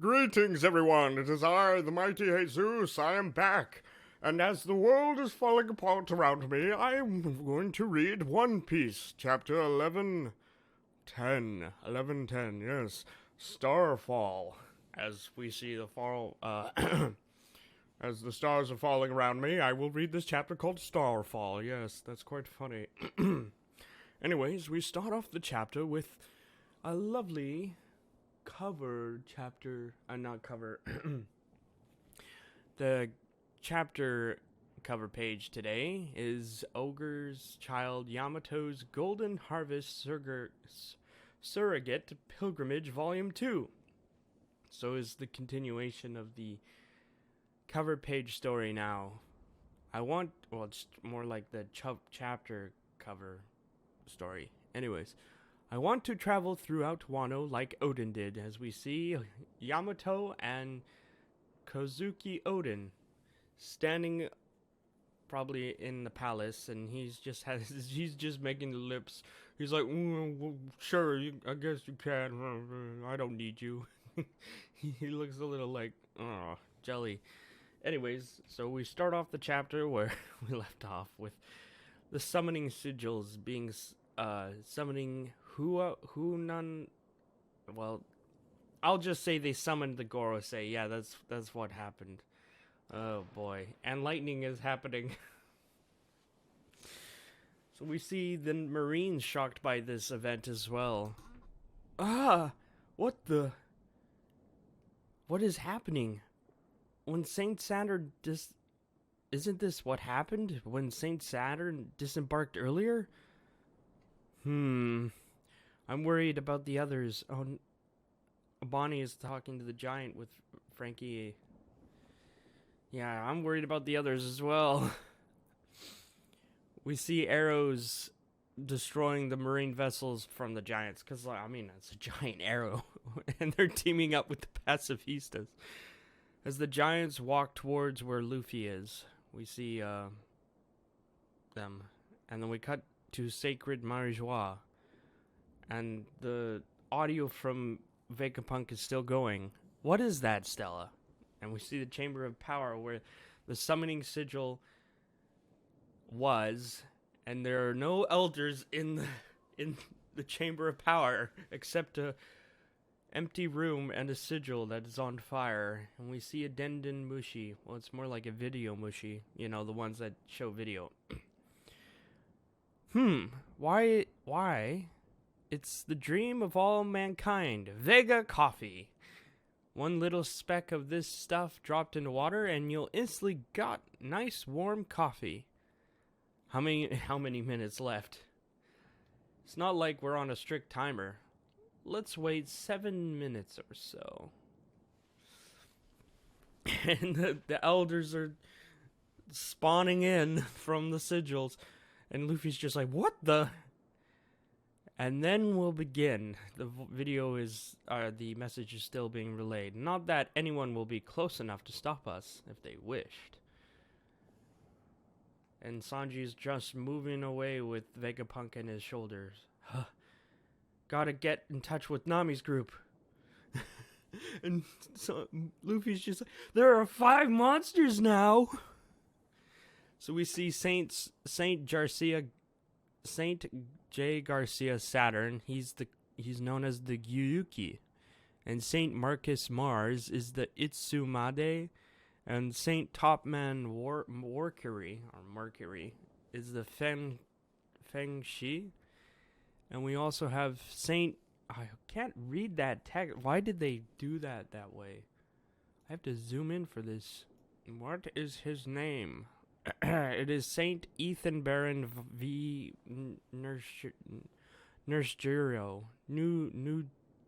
Greetings, everyone. It is I, the mighty Jesus. I am back. And as the world is falling apart around me, I am going to read One Piece, chapter 1110. 1110, yes. Starfall. As we see the fall, as the stars are falling around me, I will read this chapter called Starfall. Yes, that's quite funny. Anyways, we start off the chapter with a lovely cover chapter, not cover, the chapter cover page today is Ogre's Child Yamato's Golden Harvest Surrogate Pilgrimage Volume 2. So is the continuation of the cover page story now. It's more like the chapter cover story. Anyways, I want to travel throughout Wano like Odin did, as we see Yamato and Kozuki Odin standing probably in the palace, and he's just making the lips. He's like, sure, I guess you can. I don't need you. He looks a little like, jelly. Anyways, so we start off the chapter where we left off with the summoning sigils being summoning Hunan. Well, I'll just say they summoned the Gorosei. Yeah, that's what happened. Oh boy, and lightning is happening. So we see the Marines shocked by this event as well. What is happening? When Saint Saturn isn't this what happened when Saint Saturn disembarked earlier? I'm worried about the others. Oh, Bonnie is talking to the giant with Frankie. Yeah, I'm worried about the others as well. We see arrows destroying the marine vessels from the giants, because, it's a giant arrow. And they're teaming up with the pacifistas. As the giants walk towards where Luffy is, we see them. And then we cut to Sacred Marijois. And the audio from Vegapunk is still going. What is that, Stella? And we see the Chamber of Power where the summoning sigil was, and there are no elders in the Chamber of Power except a empty room and a sigil that is on fire. And we see a Denden Mushi. Well, it's more like a video Mushi. You know, the ones that show video. Why? It's the dream of all mankind. Vega coffee. One little speck of this stuff dropped into water and you'll instantly got nice warm coffee. How many minutes left? It's not like we're on a strict timer. Let's wait 7 minutes or so. And the elders are spawning in from the sigils. And Luffy's just like, what the? And then we'll begin. The video is, the message is still being relayed. Not that anyone will be close enough to stop us if they wished. And Sanji's just moving away with Vegapunk on his shoulders. Gotta get in touch with Nami's group. And so Luffy's just like, there are 5 monsters now. So we see Saint J. Garcia Saturn. He's known as the Gyuki. And Saint Marcus Mars is the Itsumade. And Saint Topman Mercury is the Feng Shi. And we also have Saint, I can't read that text. Why did they do that way? I have to zoom in for this. What is his name? It is Saint Ethan Baron V. Nurse-Juro.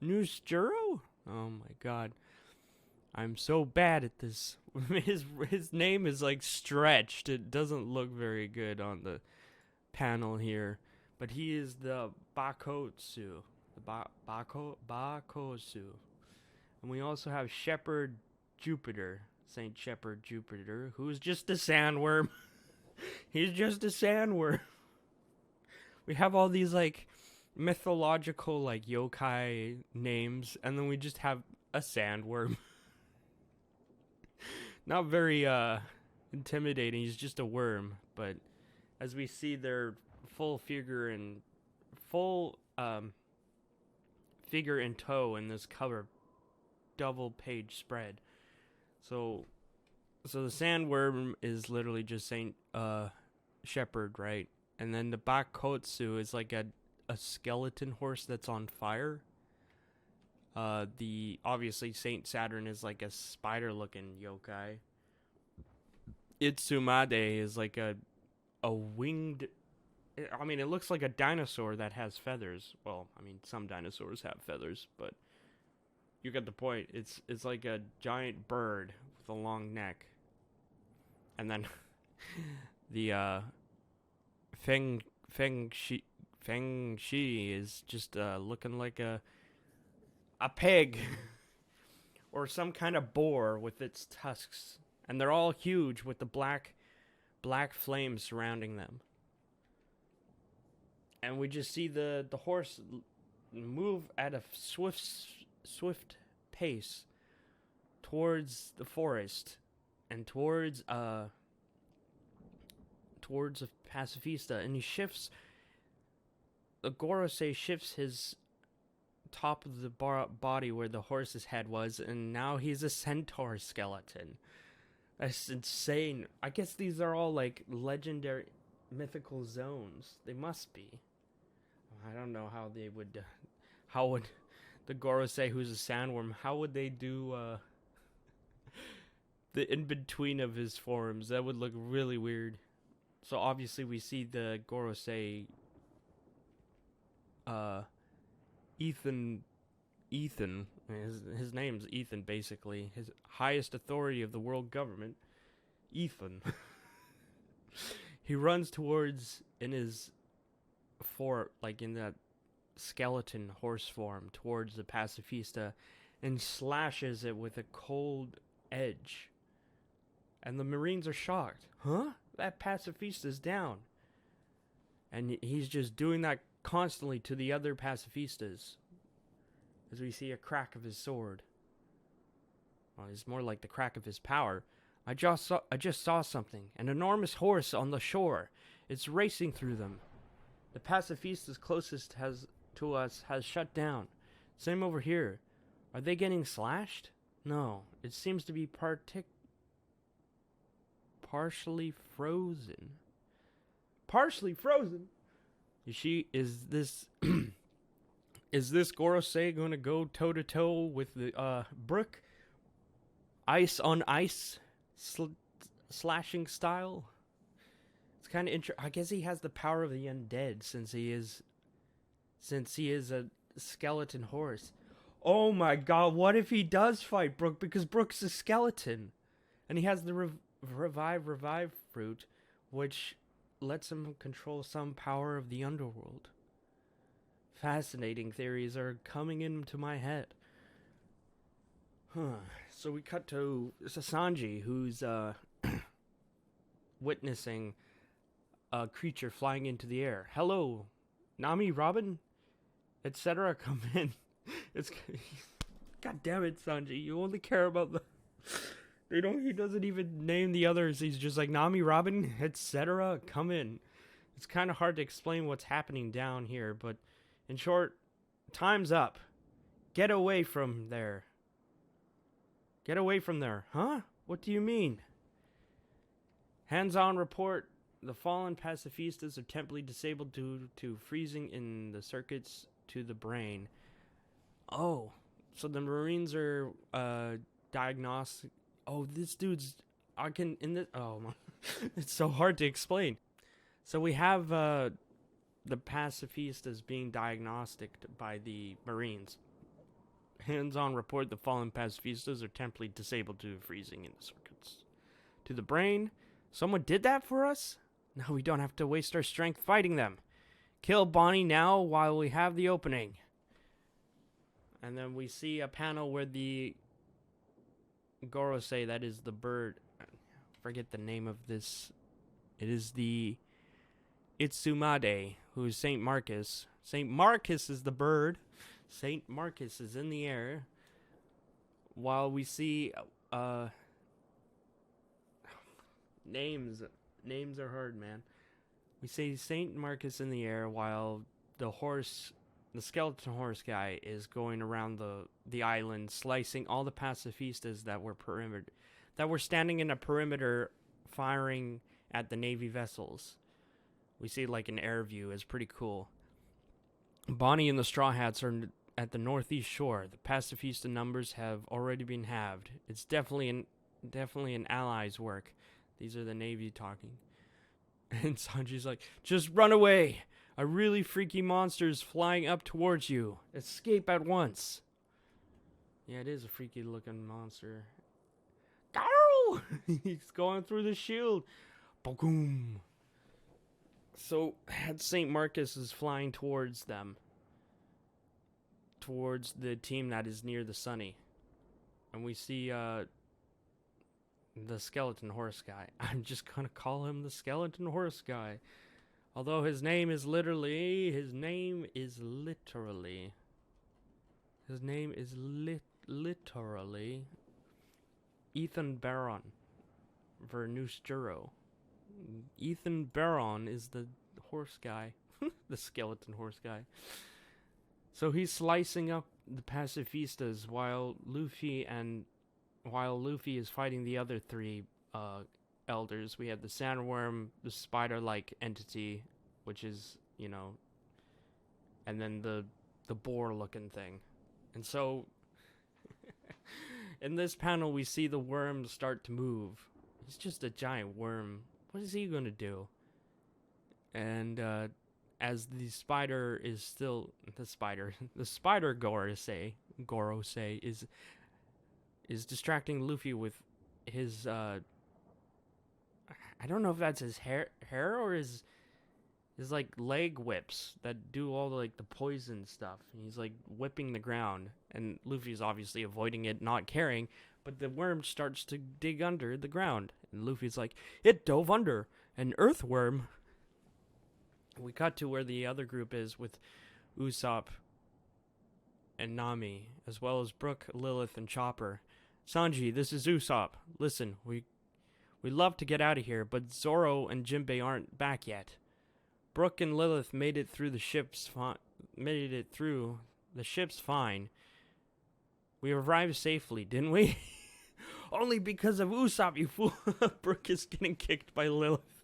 Nurse-Juro? Oh my god. I'm so bad at this. His name is like stretched. It doesn't look very good on the panel here. But he is the Bakotsu. The Bakotsu. And we also have Shepherd Jupiter. Saint Shepherd Jupiter, who's just a sandworm. He's just a sandworm. We have all these like mythological like yokai names, and then we just have a sandworm. Not very intimidating. He's just a worm, but as we see their full figure in tow in this cover double page spread. So the sandworm is literally just Saint Shepherd, right? And then the Bakotsu is like a skeleton horse that's on fire. The obviously Saint Saturn is like a spider looking yokai. Itsumade is like a winged, I mean, it looks like a dinosaur that has feathers. Well, I mean, some dinosaurs have feathers, but you get the point. It's like a giant bird with a long neck. And then the Feng Shi is just looking like a pig or some kind of boar with its tusks, and they're all huge with the black flames surrounding them. And we just see the horse move at a swift pace towards the forest and towards a pacifista, and he shifts. The Gorosei shifts his top of the body where the horse's head was, and now he's a centaur skeleton. That's insane. I guess these are all like legendary mythical zones. They must be. I don't know how they would. How would the Gorosei, who's a sandworm, how would they do the in between of his forms? That would look really weird. So obviously we see the Gorosei. Ethan, his name's Ethan, basically. His highest authority of the world government, Ethan. He runs towards, in his in that skeleton horse form, towards the pacifista, and slashes it with a cold edge. And the Marines are shocked. Huh? That pacifista's down. And he's just doing that constantly to the other pacifistas, as we see a crack of his sword. Well, it's more like the crack of his power. I just saw something. An enormous horse on the shore. It's racing through them. The pacifistas closest to us has shut down. Same over here. Are they getting slashed? No. It seems to be partially frozen. Partially frozen? Is this Gorosei going to go toe to toe with the Brook? Ice on ice slashing style? It's kind of interesting. I guess he has the power of the undead since he is a skeleton horse. Oh my god, what if he does fight Brook? Because Brook's a skeleton. And he has the revive fruit, which lets him control some power of the underworld. Fascinating theories are coming into my head. So we cut to Sasanji, who's witnessing a creature flying into the air. Hello, Nami, Robin, etc. Come in. God damn it, Sanji. You only care about the... He doesn't even name the others. He's just like, Nami, Robin, etc. Come in. It's kind of hard to explain what's happening down here, but in short, time's up. Get away from there. Get away from there. Huh? What do you mean? Hands-on report. The fallen pacifistas are temporarily disabled due to freezing in the circuits to the brain. Oh, so the Marines are diagnostic. Oh, this dude's... Oh, my... It's so hard to explain. So we have the pacifistas being diagnosticked by the Marines. Hands-on report, the fallen pacifistas are temporarily disabled due to freezing in the circuits to the brain. Someone did that for us? Now we don't have to waste our strength fighting them. Kill Bonnie now while we have the opening. And then we see a panel where the Gorosei, that is the bird, I forget the name of this. It is the Itsumade, who is Saint Marcus. Saint Marcus is the bird. Saint Marcus is in the air. while we see names are hard, man. We see Saint Marcus in the air while the skeleton horse guy is going around the island, slicing all the pacifistas that were standing in a perimeter, firing at the Navy vessels. We see like an air view. Is pretty cool. Bonnie and the Straw Hats are at the northeast shore. The pacifista numbers have already been halved. It's definitely an ally's work. These are the Navy talking. And Sanji's like, just run away. A really freaky monster is flying up towards you. Escape at once. Yeah, it is a freaky looking monster. Go! He's going through the shield. Boom. So, St. Marcus is flying towards them. Towards the team that is near the Sunny. And we see, the skeleton horse guy. I'm just gonna call him the skeleton horse guy. Although his name is literally Ethan Baron Vernusjuro. Ethan Baron is the horse guy. The skeleton horse guy. So he's slicing up the pacifistas while Luffy is fighting the other three elders. We have the sandworm, the spider-like entity, which is, and then the boar-looking thing. And so, in this panel, we see the worm start to move. He's just a giant worm. What is he going to do? And as the spider Gorosei is distracting Luffy with his I don't know if that's his hair or his like leg whips that do all the poison stuff. And he's like whipping the ground, and Luffy's obviously avoiding it, not caring, but the worm starts to dig under the ground, and Luffy's like, it dove under, an earthworm. We cut to where the other group is with Usopp and Nami, as well as Brook, Lilith, and Chopper. Sanji, this is Usopp. Listen, we love to get out of here, but Zoro and Jinbei aren't back yet. Brook and Lilith made it through the ship's fine. We arrived safely, didn't we? Only because of Usopp, you fool. Brook is getting kicked by Lilith.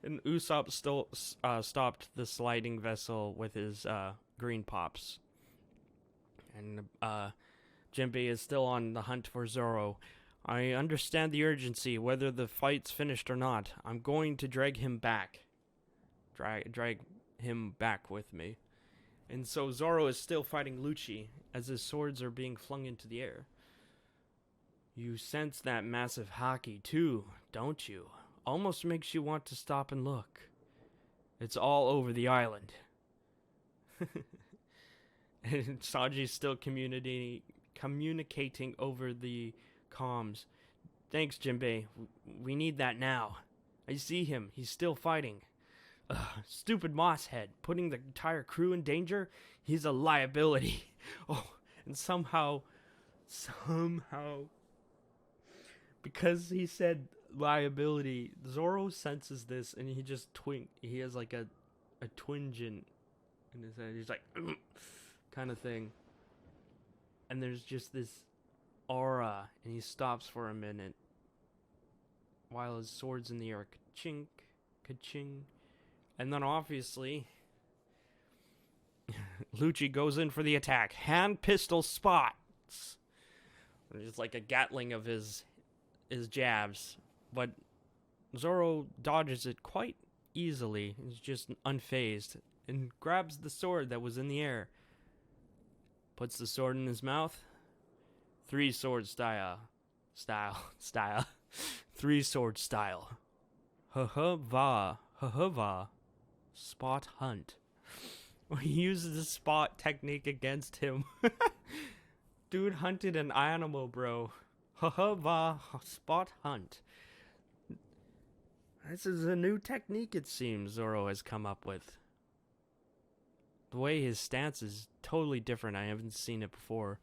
And Usopp stopped the sliding vessel with his green pops. And Jinbei is still on the hunt for Zoro. I understand the urgency, whether the fight's finished or not. I'm going to drag him back. Drag him back with me. And so Zoro is still fighting Lucci as his swords are being flung into the air. You sense that massive haki too, don't you? Almost makes you want to stop and look. It's all over the island. And Sanji's still communicating over the comms. Thanks, Jinbei. We need that now. I see him. He's still fighting. Ugh, stupid moss head. Putting the entire crew in danger? He's a liability. Oh, and somehow, because he said liability, Zoro senses this and he just he has like a twinge in his head. He's like, kind of thing. And there's just this aura, and he stops for a minute while his sword's in the air. Ka-chink, ka-ching. And then obviously, Lucci goes in for the attack. Hand pistol spots. It's like a Gatling of his jabs. But Zoro dodges it quite easily. He's just unfazed. And grabs the sword that was in the air. Puts the sword in his mouth. 3-sword style. 3-sword style. Ha-ha-va. Ha-ha-va. Spot hunt. He uses the spot technique against him. Dude hunted an animal, bro. Ha-ha-va. Spot hunt. This is a new technique, it seems, Zoro has come up with. The way his stance is totally different. I haven't seen it before.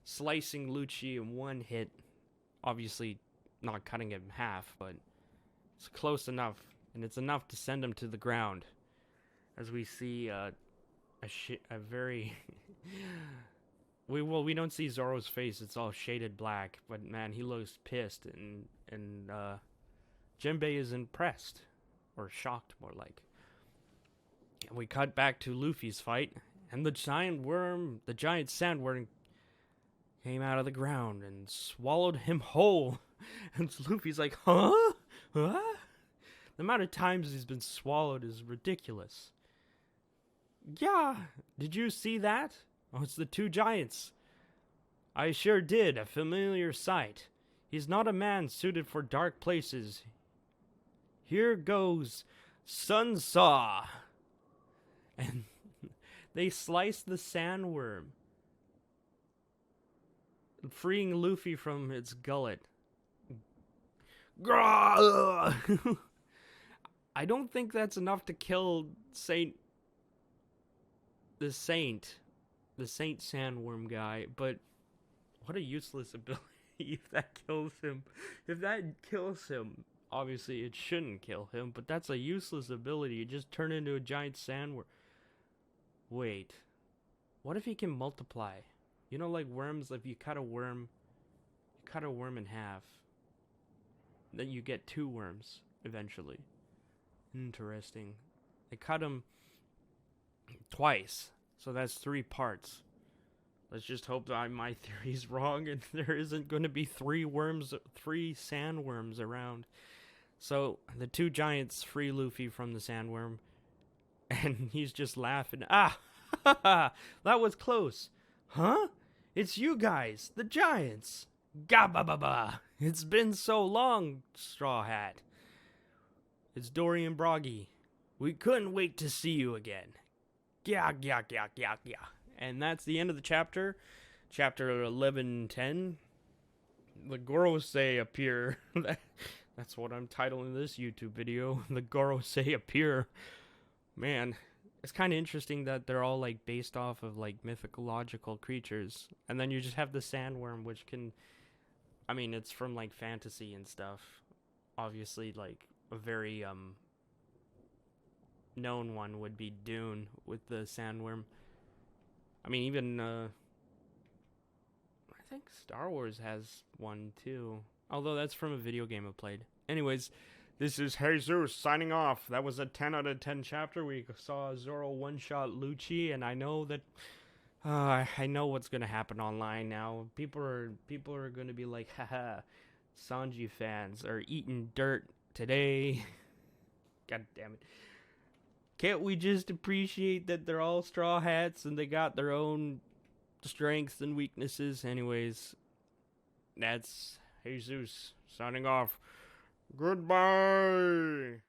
slicing Lucci in one hit. Obviously, not cutting him in half, but it's close enough, and it's enough to send him to the ground. As we see a very we don't see Zoro's face. It's all shaded black, but man, he looks pissed, and Jinbei is impressed, or shocked, more like. And we cut back to Luffy's fight, and the giant sandworm, came out of the ground and swallowed him whole. And Luffy's like, huh? Huh? The amount of times he's been swallowed is ridiculous. Yeah, did you see that? Oh, it's the two giants. I sure did, a familiar sight. He's not a man suited for dark places. Here goes Sun Saw. And they sliced the sandworm, freeing Luffy from its gullet. I don't think that's enough to kill the Saint Sandworm guy, but what a useless ability if that kills him. If that kills him, obviously it shouldn't kill him, but that's a useless ability. You just turn into a giant sandworm. Wait, what if he can multiply? You know, like worms, if you cut a worm in half, then you get 2 worms eventually. Interesting. They cut him twice, so that's 3 parts. Let's just hope that my theory's wrong and there isn't going to be 3 sandworms around. So the 2 giants free Luffy from the sandworm, and he's just laughing. Ah, that was close. Huh? It's you guys, the giants. Gabba-ba-ba. It's been so long, Straw Hat. It's Dory and Broggy. We couldn't wait to see you again. Yeah. And that's the end of the chapter. Chapter 11:10. The Gorosei appear. That's what I'm titling this YouTube video. The Gorosei appear. Man, it's kind of interesting that they're all like based off of like mythological creatures. And then you just have the sandworm, which can, I mean, it's from like fantasy and stuff. Obviously, like a very known one would be Dune with the sandworm. I mean, even I think Star Wars has one too, although that's from a video game I played. Anyways, this is Haysoos signing off. That was a 10 out of 10 chapter. We saw Zoro one-shot Lucci, and I know that I know what's gonna happen online now. People are gonna be like, haha, Sanji fans are eating dirt today. God damn it. Can't we just appreciate that they're all Straw Hats and they got their own strengths and weaknesses? Anyways, that's Haysoos signing off. Goodbye.